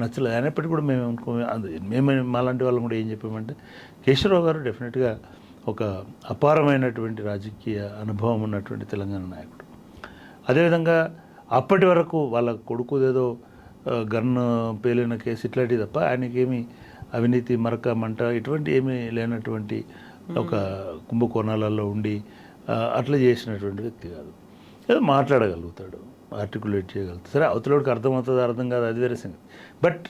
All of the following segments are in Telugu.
నచ్చలేదు. అయినప్పటికీ కూడా మేము మాలాంటి వాళ్ళం కూడా ఏం చెప్పామంటే కేశవరావు గారు డెఫినెట్గా ఒక అపారమైనటువంటి రాజకీయ అనుభవం ఉన్నటువంటి తెలంగాణ నాయకుడు. అదేవిధంగా అప్పటి వరకు వాళ్ళ కొడుకుదేదో గన్ పేలిన కేసు ఇట్లాంటివి తప్ప ఆయనకేమీ అవినీతి మరక మంట ఇటువంటి ఏమీ లేనటువంటి ఒక కుంభకోణాలలో ఉండి అట్లా చేసినటువంటి వ్యక్తి కాదు. ఏదో మాట్లాడగలుగుతాడు, ఆర్టికులేట్ చేయగలుగుతాడు. సరే అవతలోడికి అర్థమవుతుంది అర్థం కాదు అది వేరే సంగతి. బట్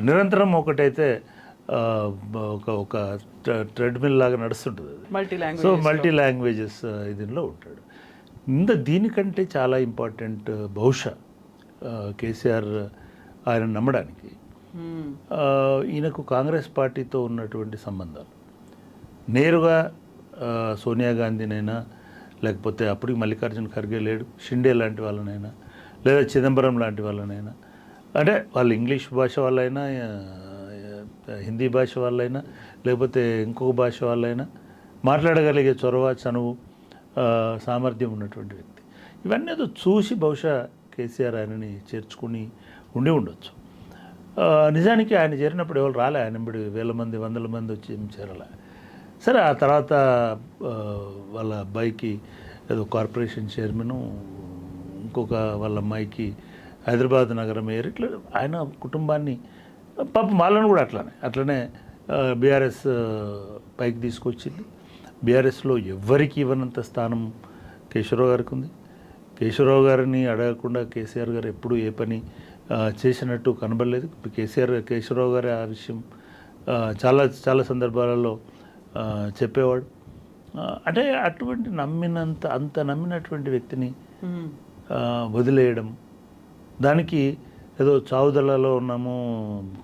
నిరంతరం ఒకటైతే ఒక ట్రెడ్మిల్ లాగా నడుస్తుంటుంది అది. సో మల్టీ లాంగ్వేజెస్ దీనిలో ఉంటాడు. దీనికంటే చాలా ఇంపార్టెంట్ బహుశా కేసీఆర్ ఆయన నమ్మడానికి ఈయనకు కాంగ్రెస్ పార్టీతో ఉన్నటువంటి సంబంధాలు. నేరుగా సోనియా గాంధీనైనా లేకపోతే అప్పటికి మల్లికార్జున ఖర్గే లేడు, షిండే లాంటి వాళ్ళనైనా లేదా చిదంబరం లాంటి వాళ్ళనైనా, అంటే వాళ్ళు ఇంగ్లీష్ భాష వాళ్ళైనా హిందీ భాష వాళ్ళైనా లేకపోతే ఇంకొక భాష వాళ్ళైనా మాట్లాడగలిగే చొరవ చనువు సామర్థ్యం ఉన్నటువంటి వ్యక్తి. ఇవన్నీ ఏదో చూసి బహుశా కేసీఆర్ ఆయనని చేర్చుకుని ఉండొచ్చు. నిజానికి ఆయన చేరినప్పుడు ఎవరు రాలే, ఆయన వేల మంది వందల మంది వచ్చి ఏం చేరలే. సరే ఆ తర్వాత వాళ్ళ అబ్బాయికి ఏదో కార్పొరేషన్ చైర్మను, ఇంకొక వాళ్ళ అమ్మాయికి హైదరాబాద్ నగర మేయర్, ఇట్లా ఆయన కుటుంబాన్ని పాపం వాళ్ళని కూడా అట్లనే బీఆర్ఎస్ పైకి తీసుకొచ్చింది. బీఆర్ఎస్లో ఎవ్వరికి ఇవ్వనంత స్థానం కేశవరావు గారికి ఉంది. కేశవరావు గారిని అడగకుండా కేసీఆర్ గారు ఎప్పుడూ ఏ పని చేసినట్టు కనబడలేదు. కేశవరావు గారు ఆ విషయం చాలా చాలా సందర్భాలలో చెప్పేవాడు. అంటే అటువంటి అంత నమ్మినటువంటి వ్యక్తిని వదిలేయడం, దానికి ఏదో చావుదలలో ఉన్నాము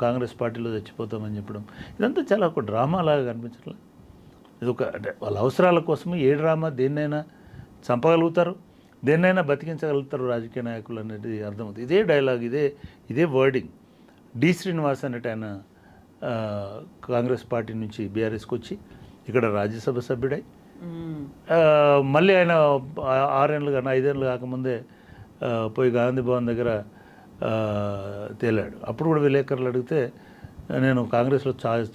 కాంగ్రెస్ పార్టీలో చచ్చిపోతామని చెప్పడం, ఇదంతా చాలా ఒక డ్రామాలాగా కనిపించట్లే. ఇది అంటే వాళ్ళ అవసరాల కోసము ఏ డ్రామా దేన్నైనా చంపగలుగుతారు, దేన్నైనా బతికించగలుగుతారు రాజకీయ నాయకులు అనేది అర్థమవుతుంది. ఇదే డైలాగ్, ఇదే వర్డింగ్ డి శ్రీనివాస్ అనేటి ఆయన కాంగ్రెస్ పార్టీ నుంచి బీఆర్ఎస్కి వచ్చి ఇక్కడ రాజ్యసభ సభ్యుడై మళ్ళీ ఆయన 6 ఏళ్ళు కానీ 5 ఏళ్ళు కాకముందే పోయి గాంధీ భవన్ దగ్గర తేలాడు. అప్పుడు కూడా విలేకరులు అడిగితే నేను కాంగ్రెస్లో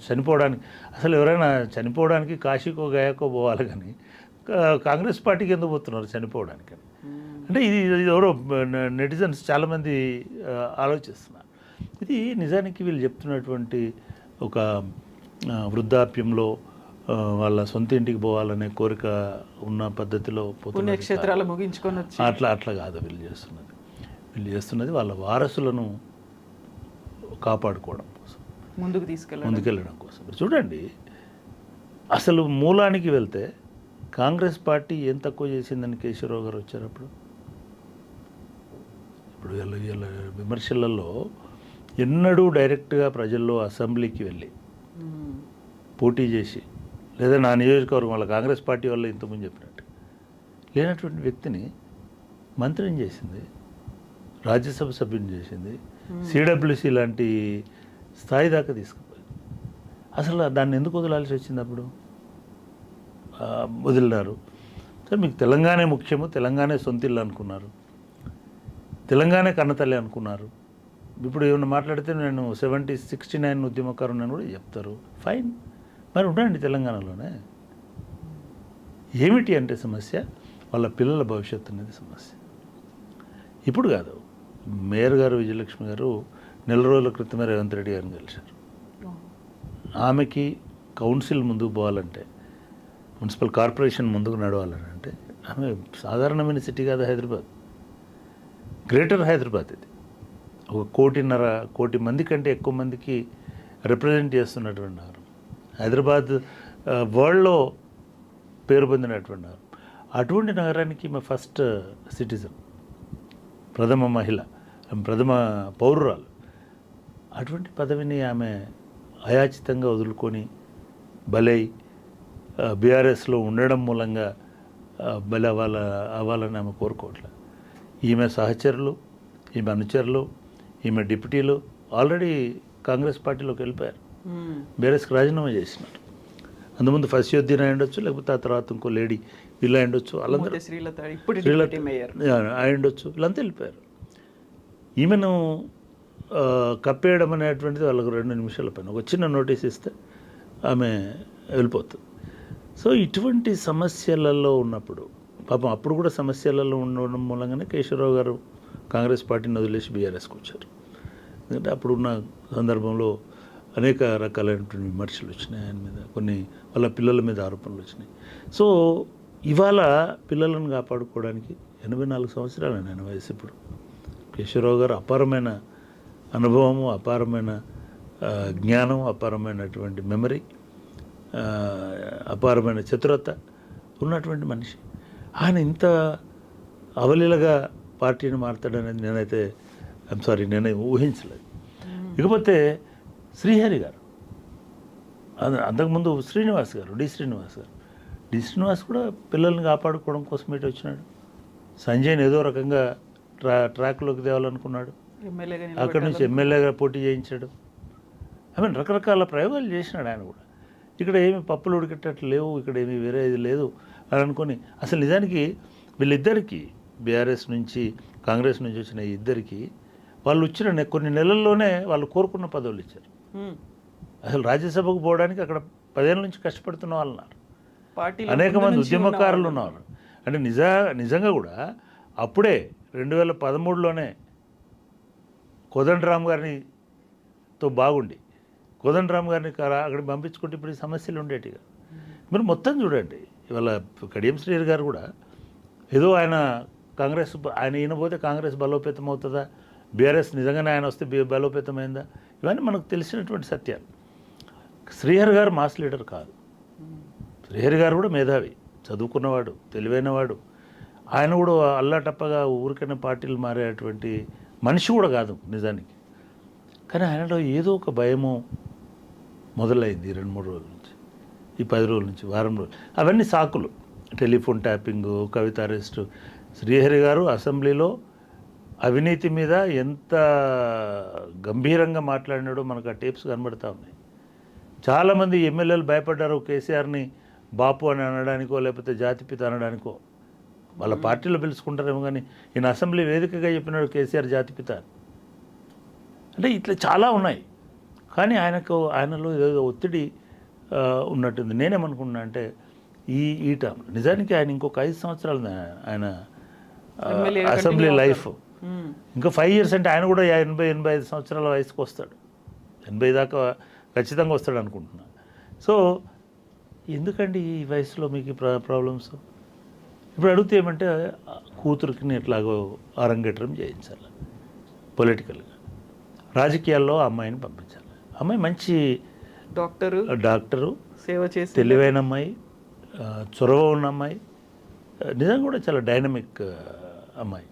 చనిపోవడానికి, అసలు ఎవరైనా చనిపోవడానికి కాశీకో గయాకో పోవాలి కానీ కాంగ్రెస్ పార్టీకి ఎందుకు పోతున్నారు చనిపోవడానికి? అంటే ఇది ఎవరో నెటిజన్స్ చాలామంది ఆలోచిస్తున్నారు. ఇది నిజానికి వీళ్ళు చెప్తున్నటువంటి ఒక వృద్ధాప్యంలో వాళ్ళ సొంత ఇంటికి పోవాలనే కోరిక ఉన్న పద్ధతిలో పుణ్యక్షేత్రాలు ముగించుకొని అట్లా కాదు వీళ్ళు చేస్తున్నది వాళ్ళ వారసులను కాపాడుకోవడం కోసం, ముందుకెళ్ళడం కోసం. చూడండి, అసలు మూలానికి వెళ్తే కాంగ్రెస్ పార్టీ ఏం తక్కువ చేసిందని కేశవరావు గారు వచ్చారు. ఇప్పుడు వీళ్ళ విమర్శలలో ఎన్నడూ డైరెక్ట్గా ప్రజల్లో అసెంబ్లీకి వెళ్ళి పోటీ చేసి, లేదా నా నియోజకవర్గం వాళ్ళ కాంగ్రెస్ పార్టీ వల్ల ఇంతకుముందు చెప్పినట్టు లేనటువంటి వ్యక్తిని మంత్రిని చేసింది, రాజ్యసభ సభ్యుని చేసింది, సిడబ్ల్యూసి లాంటి స్థాయి దాకా తీసుకుపోయింది. అసలు దాన్ని ఎందుకు వదలాల్సి వచ్చింది? అప్పుడు వదిలినారు. సరే, మీకు తెలంగాణ ముఖ్యము, తెలంగాణ సొంతిల్లు అనుకున్నారు, తెలంగాణ కన్నతల్లి అనుకున్నారు. ఇప్పుడు ఏమన్నా మాట్లాడితే నేను 69 ఉద్యమకారుని అని కూడా చెప్తారు. ఫైన్, మరి ఉండండి తెలంగాణలోనే. ఏమిటి అంటే సమస్య, వాళ్ళ పిల్లల భవిష్యత్తు అనేది సమస్య. ఇప్పుడు కాదు, మేయర్ గారు విజయలక్ష్మి గారు నెల రోజుల క్రితమే రేవంత్ రెడ్డి గారిని కలిశారు. ఆమెకి కౌన్సిల్ ముందుకు పోవాలంటే, మున్సిపల్ కార్పొరేషన్ ముందుకు నడవాలని అంటే, ఆమె సాధారణమైన సిటీ కాదు హైదరాబాద్, గ్రేటర్ హైదరాబాద్. ఇది 1.5 కోటి మంది కంటే ఎక్కువ మందికి రిప్రజెంట్ చేస్తున్నటువంటి నగరం హైదరాబాద్. వరల్డ్లో పేరు పొందినటువంటి నగరం. అటువంటి నగరానికి మా ఫస్ట్ సిటిజన్, ప్రథమ మహిళ, ప్రథమ పౌరురాలు. అటువంటి పదవిని ఆమె అయాచితంగా వదులుకొని బలై బీఆర్ఎస్లో ఉండడం మూలంగా బలి అవ్వాలని ఆమె కోరుకోవట్లేదు. ఈమె సహచరులు, ఈమె అనుచరులు, ఈమె డిప్యూటీలు ఆల్రెడీ కాంగ్రెస్ పార్టీలోకి వెళ్ళిపోయారు, బీఆర్ఎస్కి రాజీనామా చేసినారు. అంతకుముందు ఫస్యోద్దీన్ అయి ఉండొచ్చు, లేకపోతే ఆ తర్వాత ఇంకో లేడీ వీళ్ళు అయి ఉండొచ్చు, వాళ్ళందరూ అయి ఉండొచ్చు, వీళ్ళంతా వెళ్ళిపోయారు. ఈమెను కప్పేయడం అనేటువంటిది వాళ్ళకు 2 నిమిషాల పైన ఒక చిన్న నోటీస్ ఇస్తే ఆమె వెళ్ళిపోతుంది. సో ఇటువంటి సమస్యలలో ఉన్నప్పుడు పాపం అప్పుడు కూడా సమస్యలలో ఉండడం మూలంగానే కేశవరావు గారు కాంగ్రెస్ పార్టీని వదిలేసి బీఆర్ఎస్కి వచ్చారు. ఎందుకంటే అప్పుడున్న సందర్భంలో అనేక రకాలైనటువంటి విమర్శలు వచ్చినాయి ఆయన మీద, కొన్ని వాళ్ళ పిల్లల మీద ఆరోపణలు వచ్చినాయి. సో ఇవాళ పిల్లలను కాపాడుకోవడానికి 84 సంవత్సరాలు ఆయన వయసు. ఇప్పుడు కేశవరావు గారు అపారమైన అనుభవము, అపారమైన జ్ఞానం, అపారమైనటువంటి మెమరీ, అపారమైన చతురత ఉన్నటువంటి మనిషి. ఆయన ఇంత అవలీలగా పార్టీని మారుతాడనేది నేనే ఊహించలేదు. ఇకపోతే శ్రీహరి గారు, అంతకుముందు శ్రీనివాస్ గారు, డి శ్రీనివాస్ కూడా పిల్లల్ని కాపాడుకోవడం కోసం ఇటు వచ్చినాడు. సంజయ్ని ఏదో రకంగా ట్రాక్లోకి తేవాలనుకున్నాడు. అక్కడి నుంచి ఎమ్మెల్యేగా పోటీ చేయించాడు. రకరకాల ప్రయోగాలు చేసినాడు ఆయన కూడా. ఇక్కడ ఏమి పప్పులు ఉడికేటట్లు లేవు, ఇక్కడ ఏమి వేరే ఇది లేదు అని అనుకొని, అసలు నిజానికి వీళ్ళిద్దరికీ బీఆర్ఎస్ నుంచి కాంగ్రెస్ నుంచి వచ్చిన ఈ ఇద్దరికి వాళ్ళు వచ్చిన కొన్ని నెలల్లోనే వాళ్ళు కోరుకున్న పదవులు ఇచ్చారు. అసలు రాజ్యసభకు పోవడానికి అక్కడ 10 ఏళ్ళ నుంచి కష్టపడుతున్న వాళ్ళు ఉన్నారు, అనేక మంది ఉద్యమకారులు ఉన్నారు. అంటే నిజంగా కూడా అప్పుడే 2013లోనే కోదండరామ్ గారితో బాగుండి కోదండరామ్ గారిని అక్కడికి పంపించుకుంటే ఇప్పుడు ఈ సమస్యలు ఉండేటిగా. మీరు మొత్తం చూడండి, ఇవాళ కడియం శ్రీహరి గారు కూడా ఏదో ఆయన ఈయన పోతే కాంగ్రెస్ బలోపేతం అవుతుందా, బీఆర్ఎస్ నిజంగానే ఆయన వస్తే బలోపేతమైందా, ఇవన్నీ మనకు తెలిసినటువంటి సత్యాలు. శ్రీహరి గారు మాస్ లీడర్ కాదు. శ్రీహరి గారు కూడా మేధావి, చదువుకున్నవాడు, తెలివైనవాడు. ఆయన కూడా అల్లాటప్పగా ఊరికైనా పార్టీలు మారేటువంటి మనిషి కూడా కాదు నిజానికి. కానీ ఆయనలో ఏదో ఒక భయము మొదలైంది 2-3 రోజుల నుంచి, ఈ 10 రోజుల నుంచి, వారం రోజులు. అవన్నీ సాకులు, టెలిఫోన్ ట్యాపింగు, కవిత అరెస్టు. శ్రీహరి గారు అసెంబ్లీలో అవినీతి మీద ఎంత గంభీరంగా మాట్లాడినాడో మనకు ఆ టేప్స్ కనబడతా ఉన్నాయి. చాలామంది ఎమ్మెల్యేలు భయపడ్డారు కేసీఆర్ని బాపు అని అనడానికో లేకపోతే జాతిపిత అనడానికో. వాళ్ళ పార్టీలో పిలుచుకుంటారేమో కానీ ఈయన అసెంబ్లీ వేదికగా చెప్పినాడు కేసీఆర్ జాతిపిత. అంటే ఇట్లా చాలా ఉన్నాయి. కానీ ఆయనలో ఏదో ఒత్తిడి ఉన్నట్టుంది. నేనేమనుకున్నా అంటే ఈ టర్మ్ నిజానికి ఆయన ఇంకొక 5 సంవత్సరాలు ఆయన అసెంబ్లీ లైఫ్, ఇంకా 5 years అంటే ఆయన కూడా 80-85 సంవత్సరాల వయసుకు వస్తాడు. 80 దాకా ఖచ్చితంగా వస్తాడు అనుకుంటున్నా. సో ఎందుకండి ఈ వయసులో మీకు ప్రాబ్లమ్స్? ఇప్పుడు అడిగితే ఏమంటే కూతురికి ఎట్లాగో అరంగేట్రం చేయించాలి, పొలిటికల్గా రాజకీయాల్లో అమ్మాయిని పంపించాలి. అమ్మాయి మంచి డాక్టరు, సేవ చేసి తెలివైన అమ్మాయి, చొరవ ఉన్న అమ్మాయి, నిజంగా కూడా చాలా డైనమిక్ అమ్మాయి.